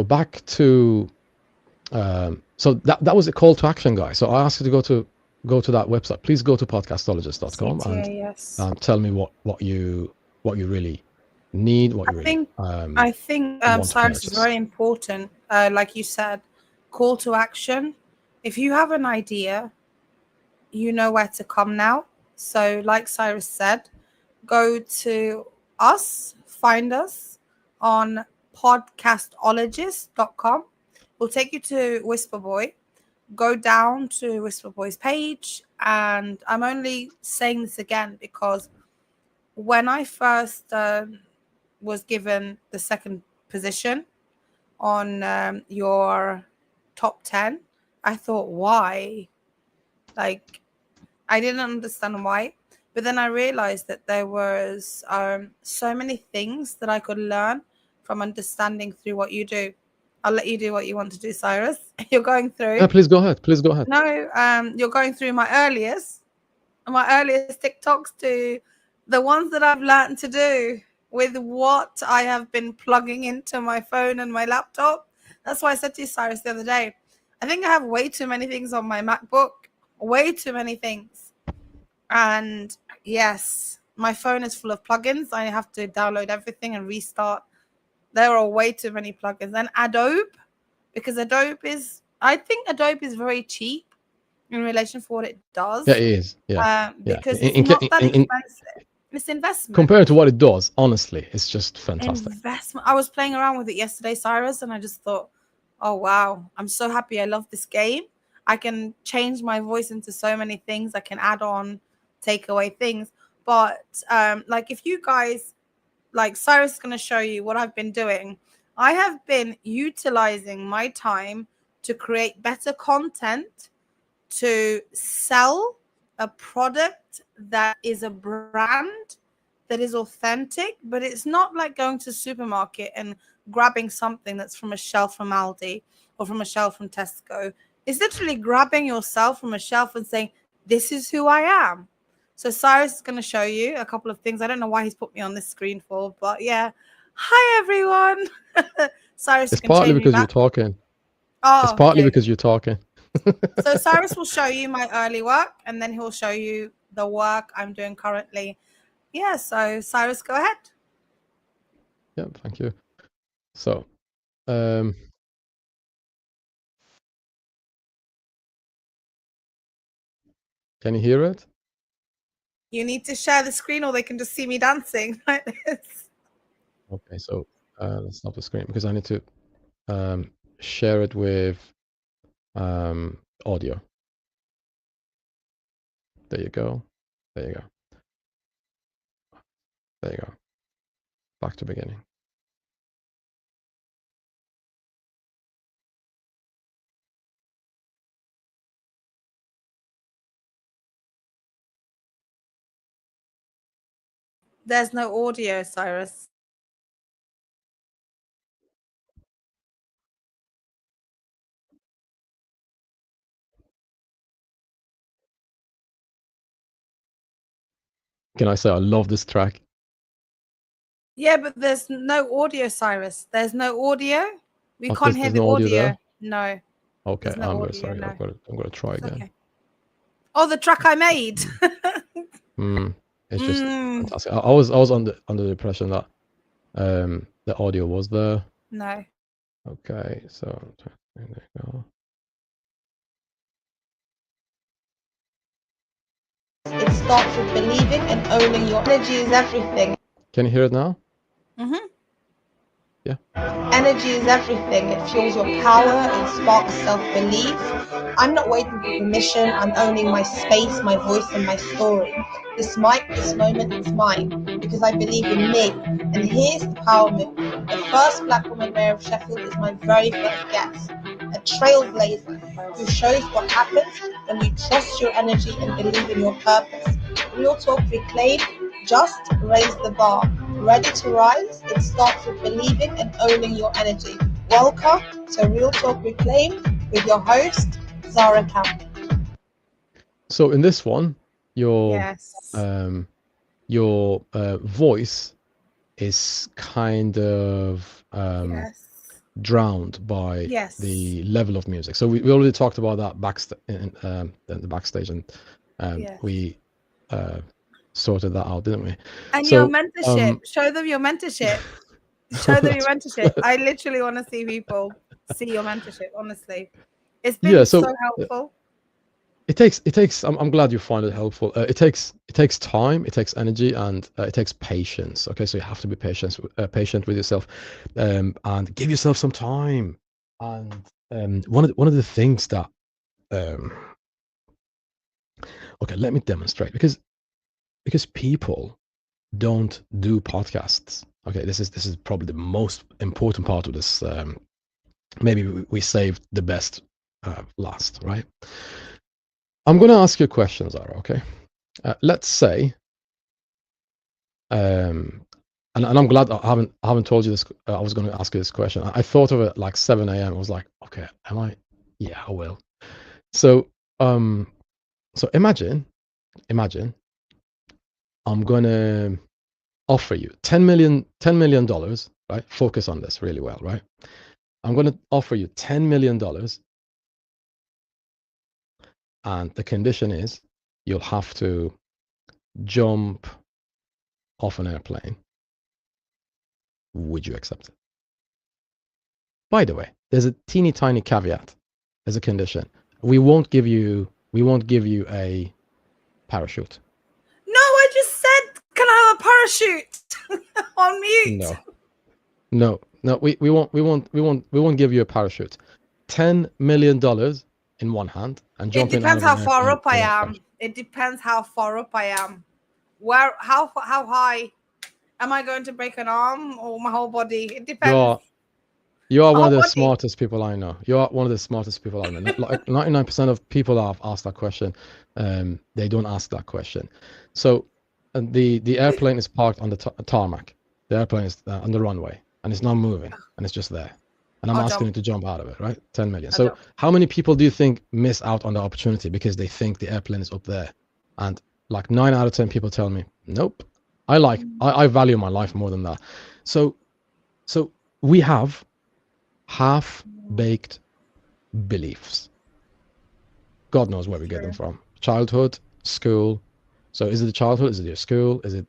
back to so that was a call to action, guys. So I asked you to go to that website. Please go to podcastologist.com and tell me what you really need, what you really I think Cyrus, is very important. Like you said, call to action. If you have an idea, you know where to come now. So like Cyrus said, go to us, find us on podcastologist.com. We'll take you to Whisper Boy. Go down to Whisper Boy's page, and I'm only saying this again because when I first was given the second position on your top 10, I thought, why? Like, I didn't understand why. But then I realized that there was so many things that I could learn from understanding through what you do. I'll let you do what you want to do, Cyrus. You're going through. Yeah, please go ahead. Please go ahead. No, you're going through my earliest TikToks to the ones that I've learned to do with what I have been plugging into my phone and my laptop. That's why I said to you, Cyrus, the other day, I think I have way too many things on my MacBook, way too many things. And yes, my phone is full of plugins. I have to download everything and restart. There are way too many plugins. And Adobe, because I think Adobe is very cheap in relation for what it does. Yeah, it is. Yeah. Because it's not that expensive. It's investment. Compared to what it does, honestly, it's just fantastic. Investment. I was playing around with it yesterday, Cyrus, and I just thought, oh, wow, I'm so happy I love this game. I can change my voice into so many things. I can add on, take away things. But like if you guys, like Cyrus is going to show you what I've been doing. I have been utilizing my time to create better content, to sell a product that is a brand that is authentic, but it's not like going to a supermarket and grabbing something that's from a shelf from Aldi or from a shelf from Tesco. It's literally grabbing yourself from a shelf and saying, this is who I am. So Cyrus is going to show you a couple of things. I don't know why he's put me on this screen for, but yeah. Hi, everyone. Cyrus, it's partly because you're talking. Oh, it's partly because you're talking. So Cyrus will show you my early work, and then he'll show you the work I'm doing currently. Yeah, so Cyrus, go ahead. Yeah, thank you. So, can you hear it? You need to share the screen, or they can just see me dancing like this. Okay, so let's stop the screen because I need to share it with audio. There you go. There you go. There you go. Back to beginning. There's no audio, Cyrus. Can I say I love this track? Yeah, but there's no audio, Cyrus. There's no audio. We can't hear the no audio. No. Okay, no I'm sorry. No. I'm gonna try again. Okay. Oh, the track I made. It's just fantastic. I was under the impression that the audio was there. No. Okay, so there you go. It starts with believing and owning your energy is everything. Can you hear it now? Yeah. Energy is everything. It fuels your power. It sparks self-belief. I'm not waiting for permission. I'm owning my space, my voice, and my story. This mic, this moment, it's mine because I believe in me. And here's the power move. The first Black woman mayor of Sheffield is my very first guest, a trailblazer who shows what happens when you trust your energy and believe in your purpose. Real Talk Reclaimed, just raise the bar. Ready to rise? It starts with believing and owning your energy. Welcome to Real Talk Reclaimed with your host, Zara Camp. So in this one, your voice is kind of drowned by the level of music. So we already talked about that in the backstage, and we sorted that out, didn't we? And so, your mentorship, show them your mentorship. Show them your mentorship. I literally want to see people see your mentorship, honestly. It's been so helpful. It takes I'm glad you find it helpful. It takes time, it takes energy, and it takes patience. Okay, so you have to be patient with yourself, and give yourself some time. And one of the things that okay, let me demonstrate, because people don't do podcasts. Okay, this is probably the most important part of this. Maybe we saved the best last, right? I'm going to ask you a question, Zara, okay? Let's say, and and I'm glad I haven't told you this. I was going to ask you this question. I thought of it like 7 a.m. I was like, okay, am I? Yeah, I will. So so imagine I'm gonna offer you $10 million, right? Focus on this really well, right? I'm gonna offer you $10 million, and the condition is you'll have to jump off an airplane. Would you accept it? By the way, there's a teeny tiny caveat. There's a condition. We won't give you a parachute. No, I just said, can I have a parachute on mute? No. We won't give you a parachute. $10 million in one hand and It jumping out depends of an how far up I in am. It depends how far up I am. How high? Am I going to break an arm or my whole body? It depends. You are My one of whole the body. smartest people I know. You are one of the smartest people I know. Like 99% of people I've asked that question, they don't ask that question. So the airplane is parked on the tarmac. The airplane is on the runway and it's not moving and it's just there. And I'm I'll asking jump. you to jump out of it, right? 10 million. I'll So jump. how many people do you think miss out on the opportunity because they think the airplane is up there? And like 9 out of 10 people tell me, nope. I value my life more than that. So we have half-baked beliefs. God knows where we get them from. Childhood, school. So is it the childhood? Is it your school? Is it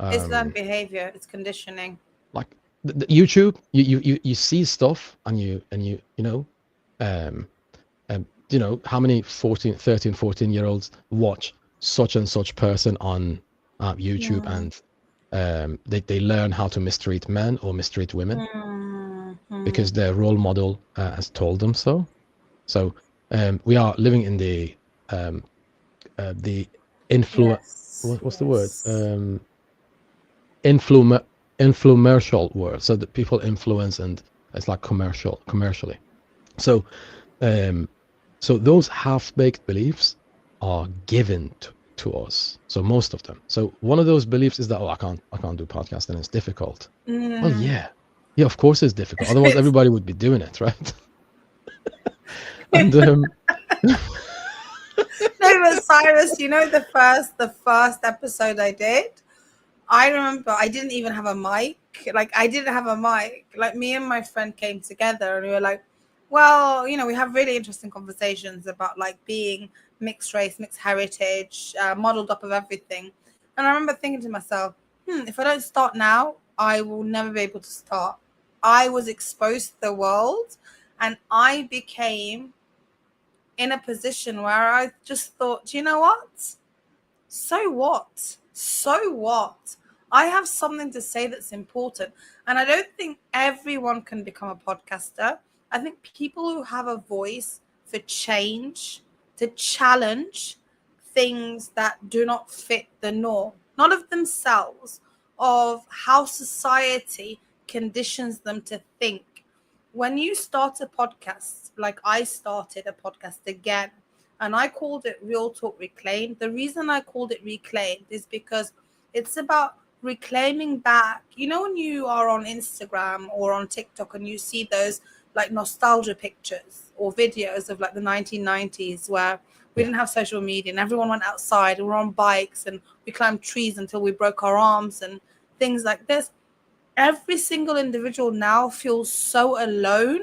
It's learned behavior. It's conditioning. like the YouTube? You see stuff and you know, how many 13-14-year-olds watch such and such person on YouTube, and they learn how to mistreat men or mistreat women because their role model has told them so. So we are living in the what's the word? Influential world. So that people influence, and it's like commercially. So so those half-baked beliefs are given to us. So most of them. So one of those beliefs is that I can't do podcasting. It's difficult. Well, yeah, of course it's difficult. Otherwise, everybody would be doing it, right? And No, but Cyrus, the first episode I did, I remember I didn't even have a mic. Like I didn't have a mic. Like me and my friend came together and we were like, well, we have really interesting conversations about like being mixed race, mixed heritage, modeled up of everything. And I remember thinking to myself, if I don't start now, I will never be able to start. I was exposed to the world and I became in a position where I just thought, you know what? So what? So what? I have something to say that's important. And I don't think everyone can become a podcaster. I think people who have a voice for change, to challenge things that do not fit the norm, not of themselves, of how society conditions them to think. When you start a podcast, like I started a podcast again, and I called it Real Talk Reclaimed. The reason I called it Reclaimed is because it's about reclaiming back. When you are on Instagram or on TikTok and you see those like nostalgia pictures or videos of like the 1990s where we didn't have social media and everyone went outside and we're on bikes and we climbed trees until we broke our arms and things like this. Every single individual now feels so alone.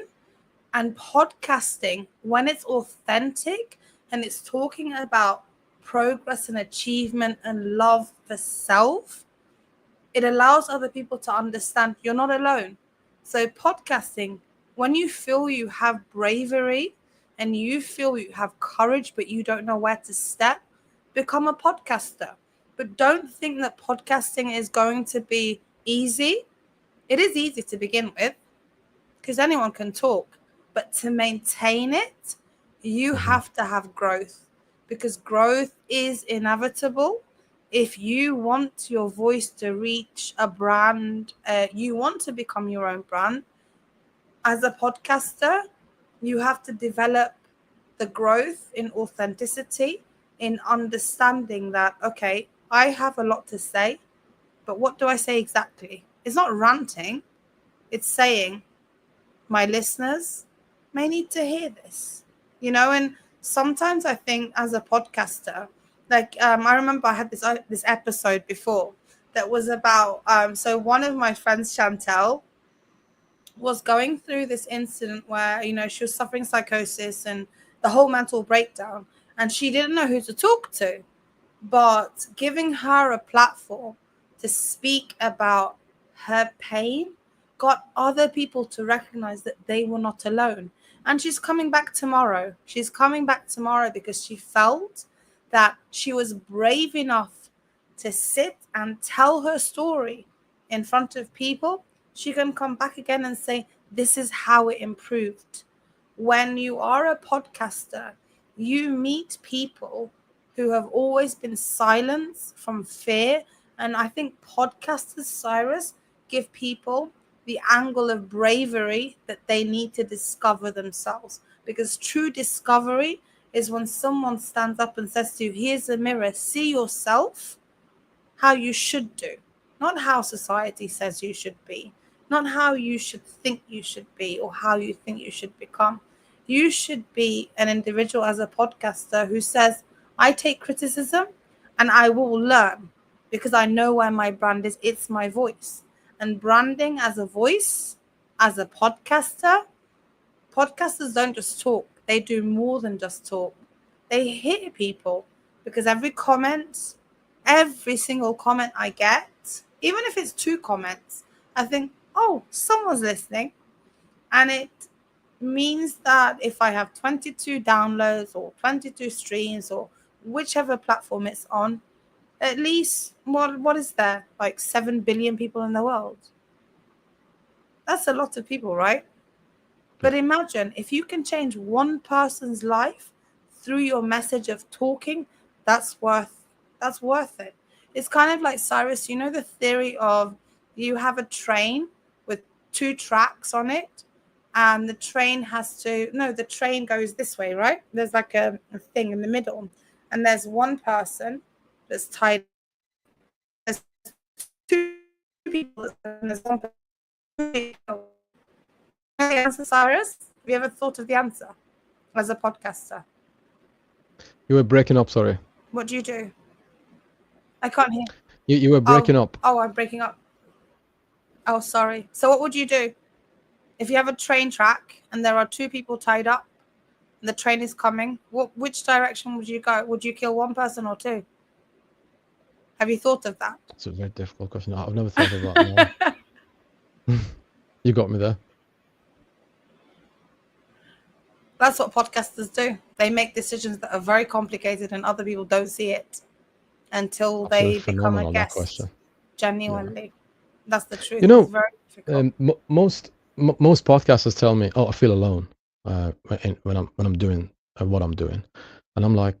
And podcasting, when it's authentic and it's talking about progress and achievement and love for self, it allows other people to understand you're not alone. So podcasting, when you feel you have bravery and you feel you have courage but you don't know where to step, become a podcaster. But don't think that podcasting is going to be easy. It is easy to begin with because anyone can talk, but to maintain it, you have to have growth, because growth is inevitable. If you want your voice to reach a brand, you want to become your own brand as a podcaster, you have to develop the growth in authenticity, in understanding that, okay, I have a lot to say, but what do I say exactly? It's not ranting. It's saying, my listeners may need to hear this, you know. And sometimes I think as a podcaster, like I remember I had this episode before that was about so one of my friends, Chantel, was going through this incident where, you know, she was suffering psychosis and the whole mental breakdown, and she didn't know who to talk to. But giving her a platform to speak about her pain got other people to recognize that they were not alone. And she's coming back tomorrow. She's coming back tomorrow because she felt that she was brave enough to sit and tell her story in front of people. She can come back again and say, this is how it improved. When you are a podcaster, you meet people who have always been silenced from fear. And I think podcasters, Cyrus, give people the angle of bravery that they need to discover themselves. Because true discovery is when someone stands up and says to you, here's a mirror, see yourself how you should do, not how society says you should be, not how you should think you should be or how you think you should become. You should be an individual as a podcaster who says, I take criticism and I will learn because I know where my brand is. It's my voice. And branding as a voice, as a podcaster, podcasters don't just talk, they do more than just talk. They hear people because every single comment I get, even if it's 2 comments, I think, oh, someone's listening. And it means that if I have 22 downloads or 22 streams or whichever platform it's on, at least what is there? Like 7 billion people in the world. That's a lot of people, right? But imagine if you can change one person's life through your message of talking, that's worth it. It's kind of like, Cyrus, you know the theory of you have a train with 2 tracks on it, and the train goes this way, right? There's like a thing in the middle, and there's one person that's tied up. There's 2 people, and there's one person. The answer, Cyrus? Have you ever thought of the answer as a podcaster? You were breaking up, sorry. What do you do? I can't hear. You were breaking up. Oh, I'm breaking up. Oh, sorry. So what would you do if you have a train track and there are 2 people tied up and the train is coming? Which direction would you go? Would you kill one person or 2? Have you thought of that? It's a very difficult question. I've never thought of that. No. You got me there. That's what podcasters do. They make decisions that are very complicated and other people don't see it until Absolutely they become a guest. Question. Genuinely. Yeah. That's the truth. You know, it's very difficult. Most podcasters tell me, "Oh, I feel alone when I'm doing what I'm doing," and I'm like,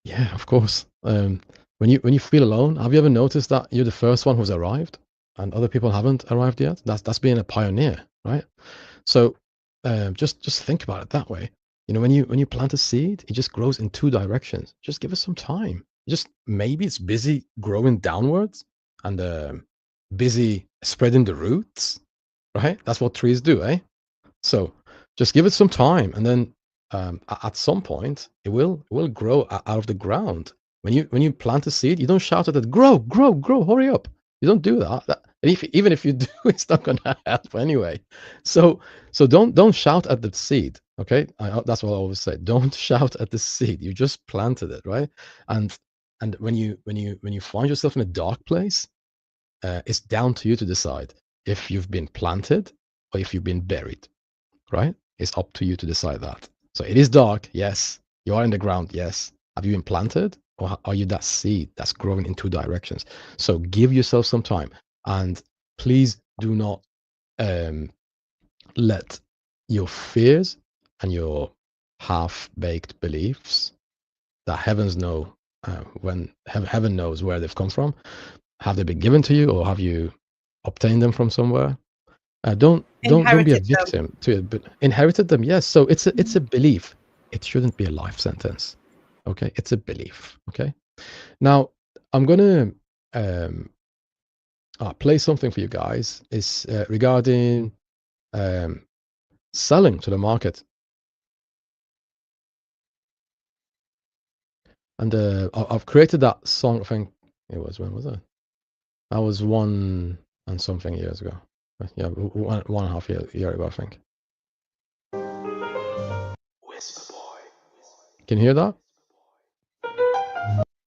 "Yeah, of course." When you feel alone, have you ever noticed that you're the first one who's arrived and other people haven't arrived yet? That's being a pioneer, right? So just think about it that way. You know, when you plant a seed, it just grows in 2 directions. Just give it some time. Just maybe it's busy growing downwards and busy spreading the roots, right? That's what trees do, eh? So just give it some time, and then at some point it will grow out of the ground. When you plant a seed, you don't shout at it, grow, grow, grow, hurry up. You don't do that. And even if you do, it's not going to help anyway. So don't shout at the seed, okay? That's what I always say. Don't shout at the seed. You just planted it, right? And when you find yourself in a dark place, it's down to you to decide if you've been planted or if you've been buried, right? It's up to you to decide that. So it is dark, yes. You are in the ground, yes. Have you been planted, or are you that seed that's growing in 2 directions? So give yourself some time, and please do not let your fears and your half-baked beliefs that heaven knows where they've come from. Have they been given to you, or have you obtained them from somewhere? Don't be a victim to it, but inherited them. Yes. So it's a belief. It shouldn't be a life sentence. Okay, it's a belief. Okay. Now I'm gonna play something for you guys is regarding selling to the market. And I've created that song, I think it was, when was it? That was 1 and something years ago. Yeah, 1.5 year ago, I think. Whisper Boy. Can you hear that?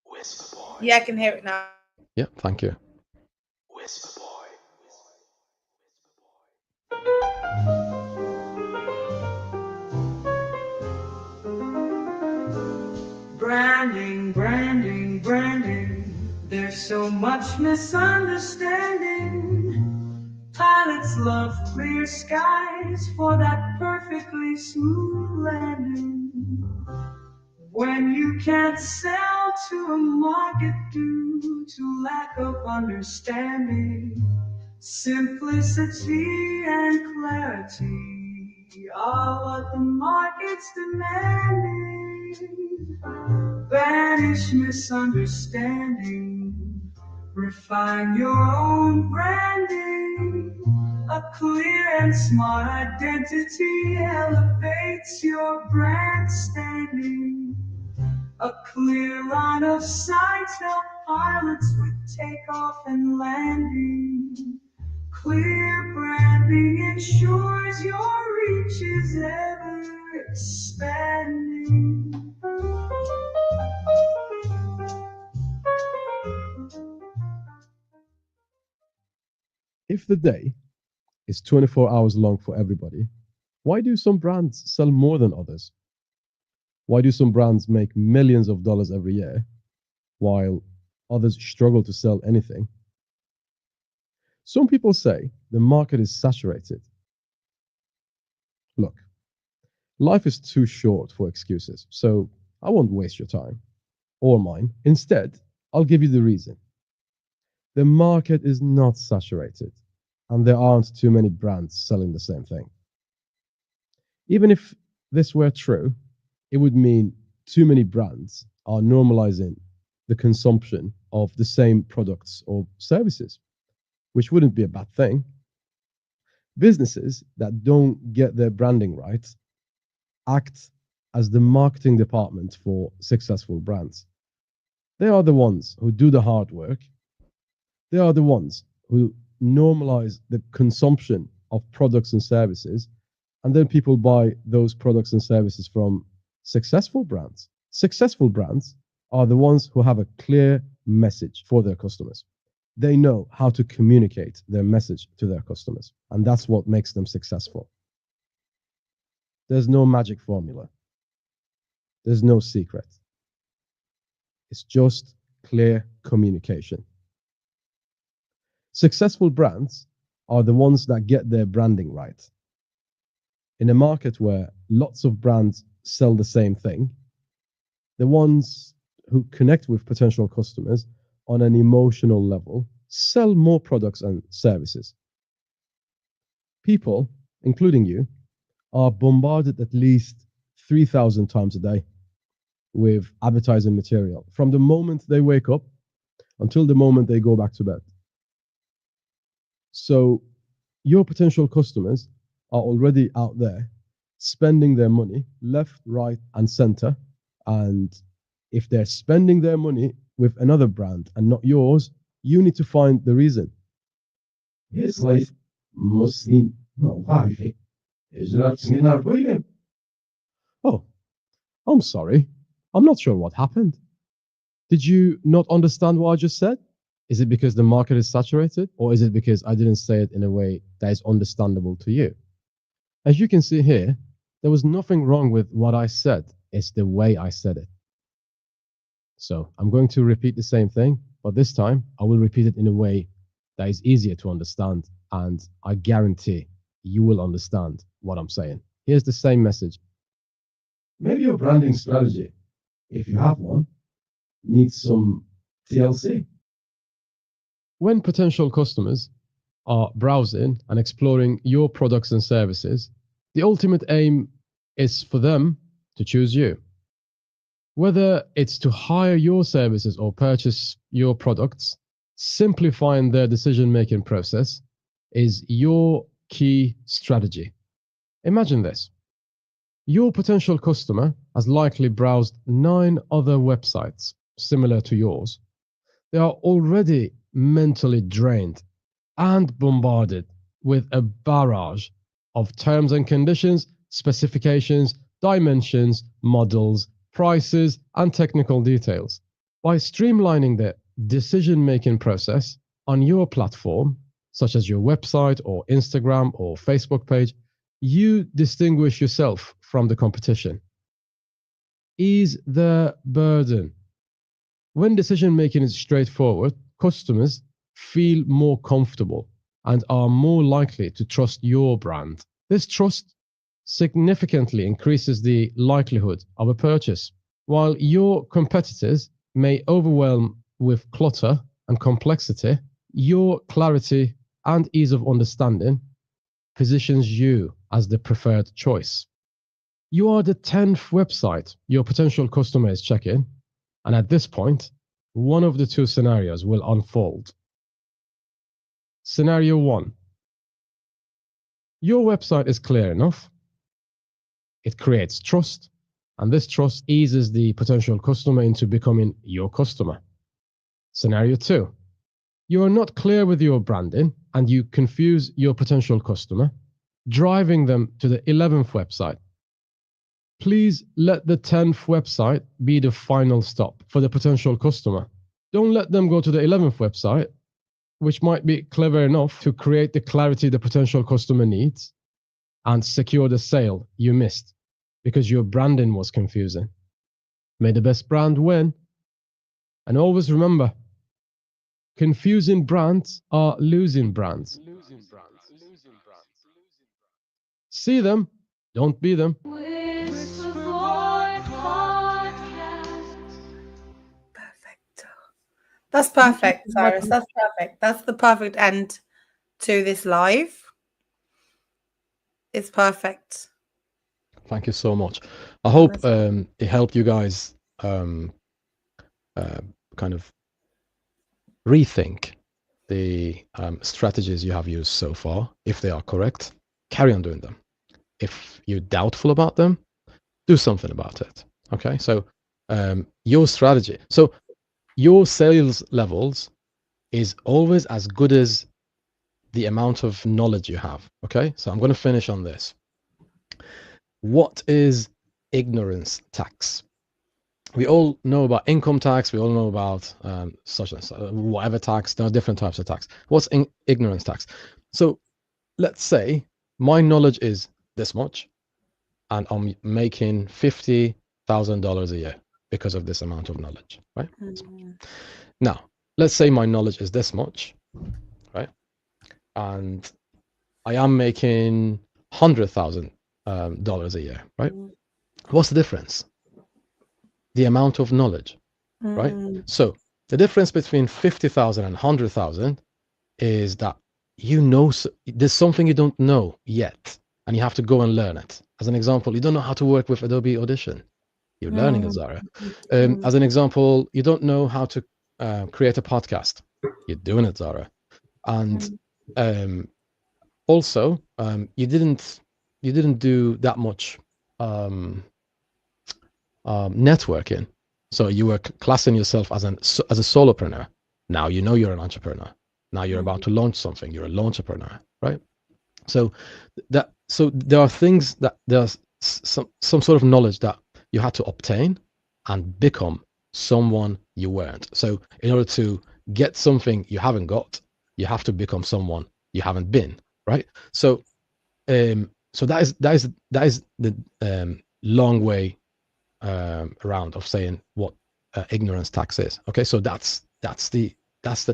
Whisper Boy. Yeah, I can hear it now. Yeah, thank you. Whisper Boy. Branding, branding, branding. There's so much misunderstanding. Pilots love clear skies for that perfectly smooth landing. When you can't sell to a market due to lack of understanding, simplicity and clarity are what the market's demanding. Banish misunderstanding, refine your own branding. A clear and smart identity elevates your brand standing. A clear line of sight help pilots with takeoff and landing. Clear branding ensures your reach is ever expanding. If the day is 24 hours long for everybody, why do some brands sell more than others? Why do some brands make millions of dollars every year while others struggle to sell anything? Some people say the market is saturated. Look, life is too short for excuses, so I won't waste your time or mine. Instead, I'll give you the reason. The market is not saturated, and there aren't too many brands selling the same thing. Even if this were true, it would mean too many brands are normalizing the consumption of the same products or services, which wouldn't be a bad thing. Businesses that don't get their branding right act as the marketing department for successful brands. They are the ones who do the hard work. They are the ones who normalize the consumption of products and services, and then people buy those products and services from successful brands. Successful brands are the ones who have a clear message for their customers. They know how to communicate their message to their customers, and that's what makes them successful. There's no magic formula. There's no secret. It's just clear communication. Successful brands are the ones that get their branding right. In a market where lots of brands sell the same thing, the ones who connect with potential customers on an emotional level sell more products and services. People, including you, are bombarded at least 3,000 times a day with advertising material from the moment they wake up until the moment they go back to bed. So your potential customers are already out there spending their money left, right, and center. And if they're spending their money with another brand and not yours, you need to find the reason. His life Muslim wife is not William. Oh, I'm sorry. I'm not sure what happened. Did you not understand what I just said? Is it because the market is saturated, or is it because I didn't say it in a way that is understandable to you? As you can see here, there was nothing wrong with what I said. It's the way I said it. So I'm going to repeat the same thing, but this time I will repeat it in a way that is easier to understand, and I guarantee you will understand what I'm saying. Here's the same message. Maybe your branding strategy, if you have one, needs some TLC. When potential customers are browsing and exploring your products and services, the ultimate aim is for them to choose you. Whether it's to hire your services or purchase your products, simplifying their decision-making process is your key strategy. Imagine this. Your potential customer has likely browsed 9 other websites similar to yours. They are already mentally drained and bombarded with a barrage of terms and conditions, specifications, dimensions, models, prices, and technical details. By streamlining the decision-making process on your platform, such as your website or Instagram or Facebook page, you distinguish yourself from the competition. Ease the burden. When decision-making is straightforward, customers feel more comfortable and are more likely to trust your brand. This trust significantly increases the likelihood of a purchase. While your competitors may overwhelm with clutter and complexity, your clarity and ease of understanding positions you as the preferred choice. You are the 10th website your potential customer is checking, and at this point, one of the 2 scenarios will unfold. Scenario 1. Your website is clear enough. It creates trust, and this trust eases the potential customer into becoming your customer. Scenario 2. You are not clear with your branding, and you confuse your potential customer, driving them to the 11th website. Please let the 10th website be the final stop for the potential customer. Don't let them go to the 11th website, which might be clever enough to create the clarity the potential customer needs and secure the sale you missed because your branding was confusing. May the best brand win. And always remember, confusing brands are losing brands. See them, don't be them. Perfect. That's perfect, Cyrus. That's perfect. That's the perfect end to this live. It's perfect. Thank you so much. I hope it helped you guys kind of rethink the strategies you have used so far. If they are correct, carry on doing them. If you're doubtful about them, do something about it. Okay, so your strategy. So your sales levels is always as good as the amount of knowledge you have. Okay, so I'm going to finish on this. What is ignorance tax? We all know about income tax. We all know about such and such, whatever tax. There are different types of tax. What's ignorance tax? So let's say my knowledge is this much, and I'm making $50,000 a year because of this amount of knowledge, right? Now, let's say my knowledge is this much, right? And I am making $100,000 a year, right? What's the difference? The amount of knowledge, right? So the difference between 50,000 and 100,000 is that you know there's something you don't know yet, and you have to go and learn it. As an example, you don't know how to work with Adobe Audition. You're learning it, Zara. As an example, you don't know how to create a podcast. You're doing it, Zara. And also, you didn't do that much networking. So you were classing yourself as a solopreneur. Now you know you're an entrepreneur. Now you're about to launch something. You're a launchpreneur, right? So there are things that there's some sort of knowledge that you had to obtain and become someone you weren't. So in order to get something you haven't got, you have to become someone you haven't been, right? So that is the long way around of saying what ignorance tax is. Okay, so that's the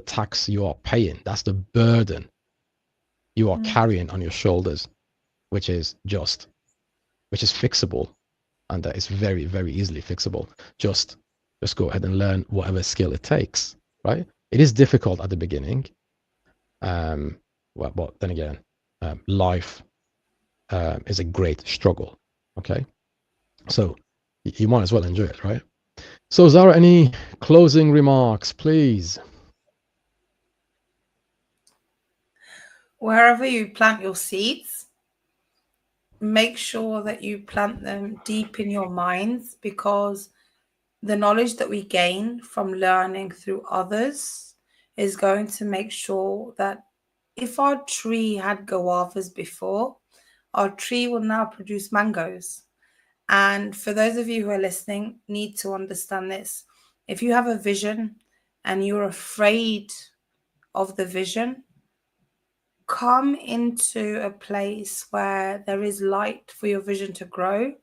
tax you are paying. That's the burden you are carrying on your shoulders, which is fixable, and that is very, very easily fixable. Just go ahead and learn whatever skill it takes, right? It is difficult at the beginning, but then again, life is a great struggle. Okay, so you might as well enjoy it, right? So Zara, any closing remarks, please? wherever you plant your seeds, make sure that you plant them deep in your minds, because the knowledge that we gain from learning through others is going to make sure that if our tree had guavas before, our tree will now produce mangoes. And for those of you who are listening, need to understand this. If you have a vision and you're afraid of the vision, come into a place where there is light for your vision to grow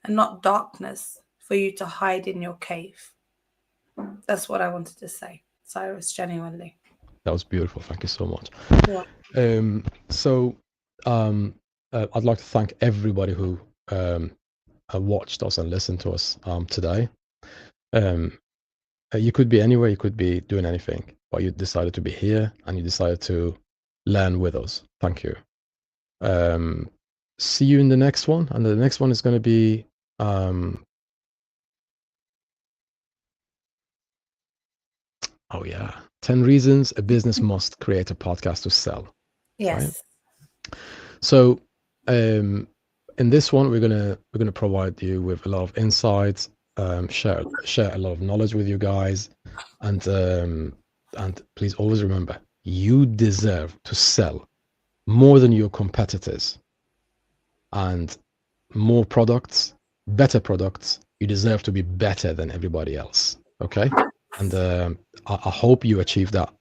and not darkness for you to hide in your cave. That's what I wanted to say, Cyrus, genuinely. That was beautiful. Thank you so much. Yeah. So I'd like to thank everybody who watched us and listened to us today. You could be anywhere, you could be doing anything, but you decided to be here and you decided to learn with us. Thank you. See you in the next one, and the next one is going to be oh yeah, 10 reasons a business must create a podcast to sell. Yes. Right? So in this one, we're gonna provide you with a lot of insights, share a lot of knowledge with you guys, and please always remember, you deserve to sell more than your competitors, and more products, better products. You deserve to be better than everybody else. Okay, and I hope you achieve that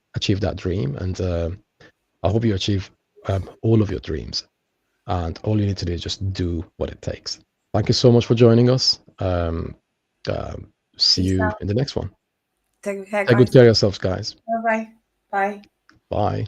dream, and I hope you achieve all of your dreams. And all you need to do is just do what it takes. Thank you so much for joining us. See Peace you out. in the next one. Take care, Take good guys. care of yourselves, guys. Bye-bye. Bye. Bye.